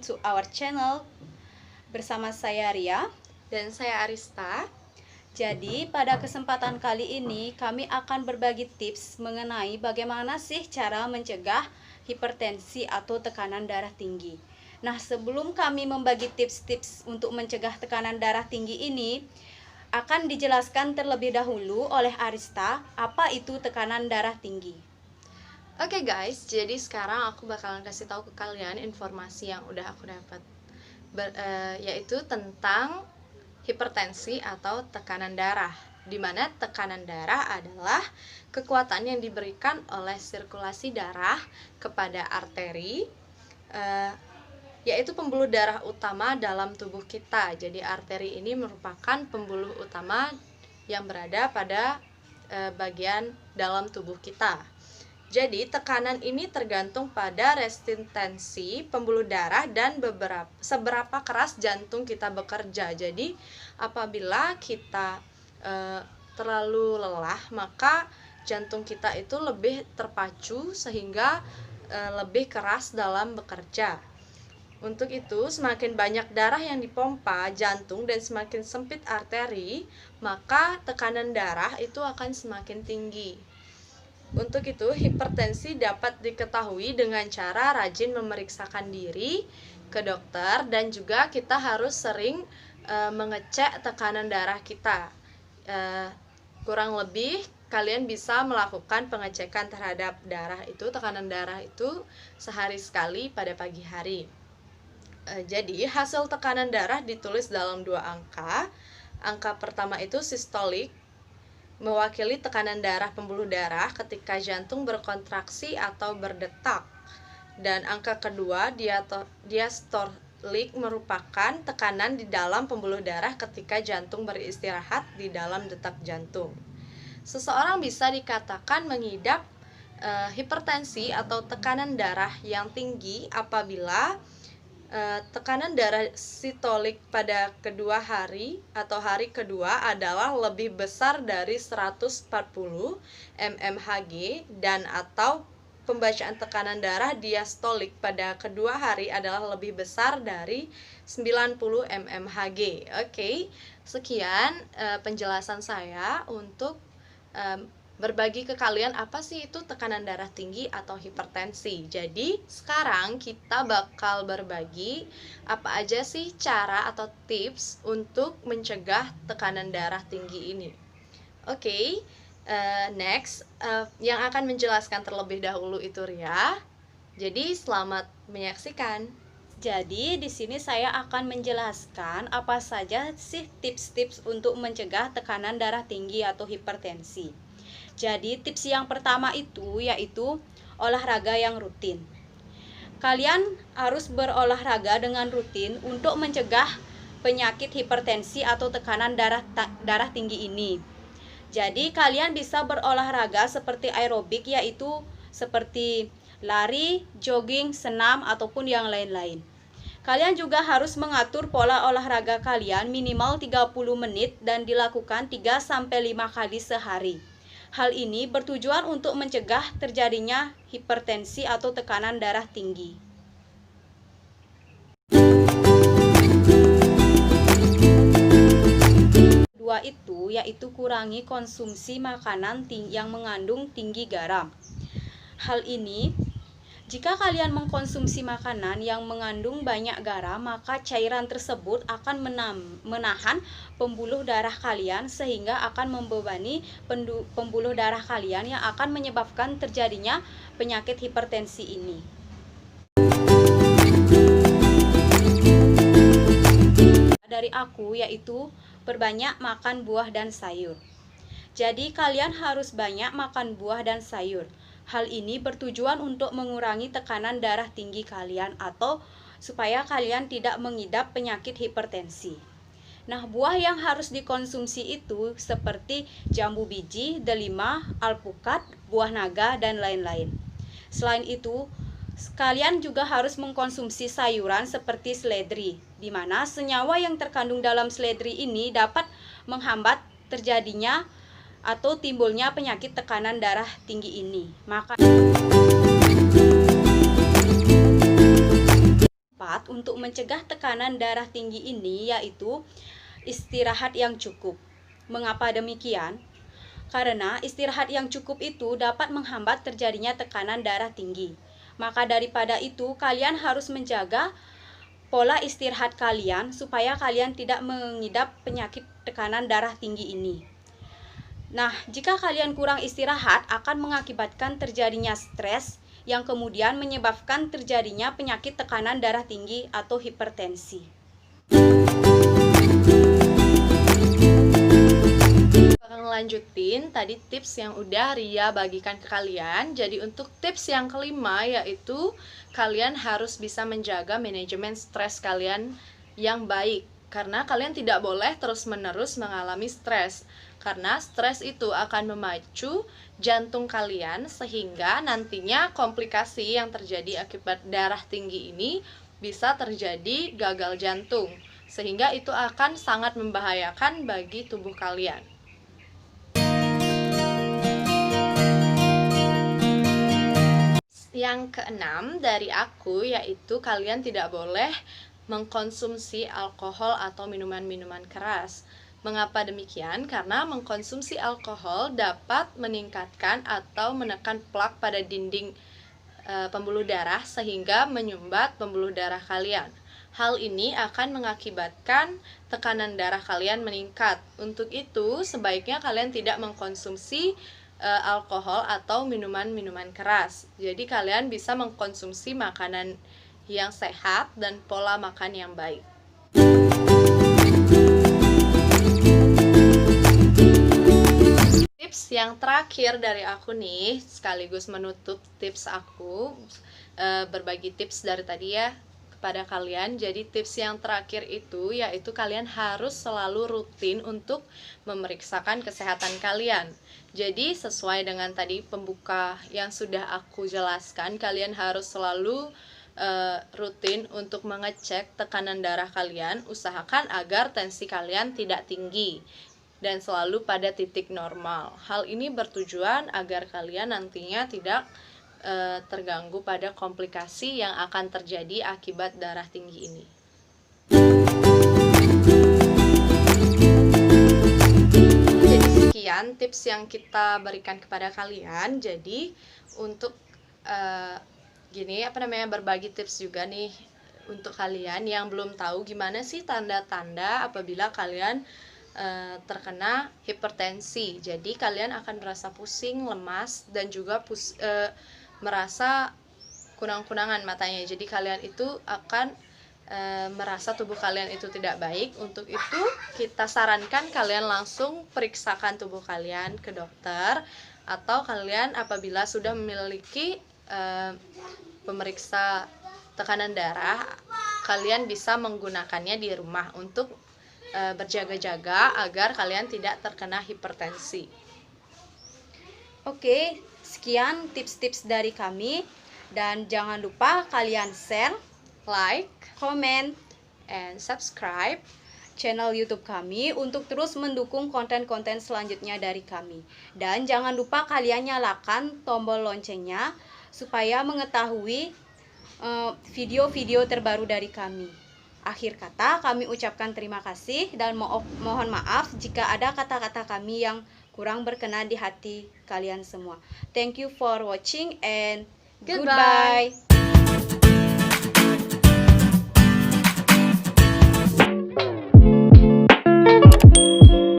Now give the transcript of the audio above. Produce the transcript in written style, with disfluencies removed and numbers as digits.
to our channel. Bersama saya Ria dan saya Arista. Jadi pada kesempatan kali ini kami akan berbagi tips mengenai bagaimana sih cara mencegah hipertensi atau tekanan darah tinggi. Nah, sebelum kami membagi tips-tips untuk mencegah tekanan darah tinggi ini, akan dijelaskan terlebih dahulu oleh Arista apa itu tekanan darah tinggi. Oke guys, jadi sekarang aku bakalan kasih tahu ke kalian informasi yang udah aku dapat, yaitu tentang hipertensi atau tekanan darah. Dimana tekanan darah adalah kekuatan yang diberikan oleh sirkulasi darah kepada arteri, yaitu pembuluh darah utama dalam tubuh kita. Jadi arteri ini merupakan pembuluh utama yang berada pada bagian dalam tubuh kita. Jadi tekanan ini tergantung pada resistensi pembuluh darah dan seberapa keras jantung kita bekerja. Jadi apabila kita terlalu lelah, maka jantung kita itu lebih terpacu sehingga lebih keras dalam bekerja. Untuk itu, semakin banyak darah yang dipompa jantung dan semakin sempit arteri, maka tekanan darah itu akan semakin tinggi. Untuk itu, hipertensi dapat diketahui dengan cara rajin memeriksakan diri ke dokter, dan juga kita harus sering mengecek tekanan darah kita. Kurang lebih kalian bisa melakukan pengecekan terhadap tekanan darah itu sehari sekali pada pagi hari. Jadi hasil tekanan darah ditulis dalam 2 angka. Angka pertama itu sistolik, mewakili tekanan darah pembuluh darah ketika jantung berkontraksi atau berdetak. Dan angka kedua diastolik, merupakan tekanan di dalam pembuluh darah ketika jantung beristirahat di dalam detak jantung. Seseorang bisa dikatakan mengidap hipertensi atau tekanan darah yang tinggi apabila tekanan darah sistolik pada kedua hari atau hari kedua adalah lebih besar dari 140 mmHg, dan atau pembacaan tekanan darah diastolik pada kedua hari adalah lebih besar dari 90 mmHg. Oke, sekian penjelasan saya untuk berbagi ke kalian apa sih itu tekanan darah tinggi atau hipertensi. Jadi sekarang kita bakal berbagi apa aja sih cara atau tips untuk mencegah tekanan darah tinggi ini. Oke, next yang akan menjelaskan terlebih dahulu itu Ria. Jadi selamat menyaksikan. Jadi di sini saya akan menjelaskan apa saja sih tips-tips untuk mencegah tekanan darah tinggi atau hipertensi. Jadi tips yang pertama itu yaitu olahraga yang rutin. Kalian harus berolahraga dengan rutin untuk mencegah penyakit hipertensi atau tekanan darah tinggi ini. Jadi kalian bisa berolahraga seperti aerobik, yaitu seperti lari, jogging, senam ataupun yang lain-lain. Kalian juga harus mengatur pola olahraga kalian minimal 30 menit dan dilakukan 3-5 kali sehari. Hal ini bertujuan untuk mencegah terjadinya hipertensi atau tekanan darah tinggi. Kedua itu yaitu kurangi konsumsi makanan yang mengandung tinggi garam. Hal ini, jika kalian mengkonsumsi makanan yang mengandung banyak garam, maka cairan tersebut akan menahan pembuluh darah kalian sehingga akan membebani pembuluh darah kalian yang akan menyebabkan terjadinya penyakit hipertensi ini. Dari aku yaitu perbanyak makan buah dan sayur. Jadi kalian harus banyak makan buah dan sayur. Hal ini bertujuan untuk mengurangi tekanan darah tinggi kalian atau supaya kalian tidak mengidap penyakit hipertensi. Nah, buah yang harus dikonsumsi itu seperti jambu biji, delima, alpukat, buah naga, dan lain-lain. Selain itu, kalian juga harus mengkonsumsi sayuran seperti seledri, di mana senyawa yang terkandung dalam seledri ini dapat menghambat terjadinya atau timbulnya penyakit tekanan darah tinggi ini. Maka tepat untuk mencegah tekanan darah tinggi ini yaitu istirahat yang cukup. Mengapa demikian? Karena istirahat yang cukup itu dapat menghambat terjadinya tekanan darah tinggi. Maka daripada itu, kalian harus menjaga pola istirahat kalian supaya kalian tidak mengidap penyakit tekanan darah tinggi ini. Nah, jika kalian kurang istirahat akan mengakibatkan terjadinya stres yang kemudian menyebabkan terjadinya penyakit tekanan darah tinggi atau hipertensi. Bakal ngelanjutin tadi tips yang udah Ria bagikan ke kalian. Jadi untuk tips yang kelima yaitu kalian harus bisa menjaga manajemen stres kalian yang baik. Karena kalian tidak boleh terus-menerus mengalami stres. Karena stres itu akan memacu jantung kalian sehingga nantinya komplikasi yang terjadi akibat darah tinggi ini bisa terjadi gagal jantung. Sehingga itu akan sangat membahayakan bagi tubuh kalian. Yang keenam dari aku yaitu kalian tidak boleh mengkonsumsi alkohol atau minuman-minuman keras. Mengapa demikian? Karena mengkonsumsi alkohol dapat meningkatkan atau menekan plak pada dinding pembuluh darah sehingga menyumbat pembuluh darah kalian. Hal ini akan mengakibatkan tekanan darah kalian meningkat. Untuk itu, sebaiknya kalian tidak mengkonsumsi alkohol atau minuman-minuman keras. Jadi kalian bisa mengkonsumsi makanan yang sehat dan pola makan yang baik. Tips yang terakhir dari aku nih, sekaligus menutup tips aku, berbagi tips dari tadi ya kepada kalian. Jadi tips yang terakhir itu yaitu kalian harus selalu rutin untuk memeriksakan kesehatan kalian. Jadi sesuai dengan tadi pembuka yang sudah aku jelaskan, kalian harus selalu rutin untuk mengecek tekanan darah kalian. Usahakan agar tensi kalian tidak tinggi dan selalu pada titik normal. Hal ini bertujuan agar kalian nantinya tidak terganggu pada komplikasi yang akan terjadi akibat darah tinggi ini. Jadi sekian tips yang kita berikan kepada kalian. Jadi untuk berbagi tips juga nih untuk kalian yang belum tahu gimana sih tanda-tanda apabila kalian terkena hipertensi. Jadi kalian akan merasa pusing, lemas, dan juga merasa kunang-kunangan matanya. Jadi kalian itu akan merasa tubuh kalian itu tidak baik. Untuk itu kita sarankan kalian langsung periksakan tubuh kalian ke dokter, atau kalian apabila sudah memiliki pemeriksa tekanan darah, kalian bisa menggunakannya di rumah untuk berjaga-jaga agar kalian tidak terkena hipertensi. Oke, sekian tips-tips dari kami, dan jangan lupa kalian share, Like, comment, and subscribe channel YouTube kami untuk terus mendukung konten-konten selanjutnya dari kami. Dan jangan lupa kalian nyalakan tombol loncengnya supaya mengetahui video-video terbaru dari kami. Akhir kata, kami ucapkan terima kasih dan mohon maaf jika ada kata-kata kami yang kurang berkenan di hati kalian semua. Thank you for watching and goodbye.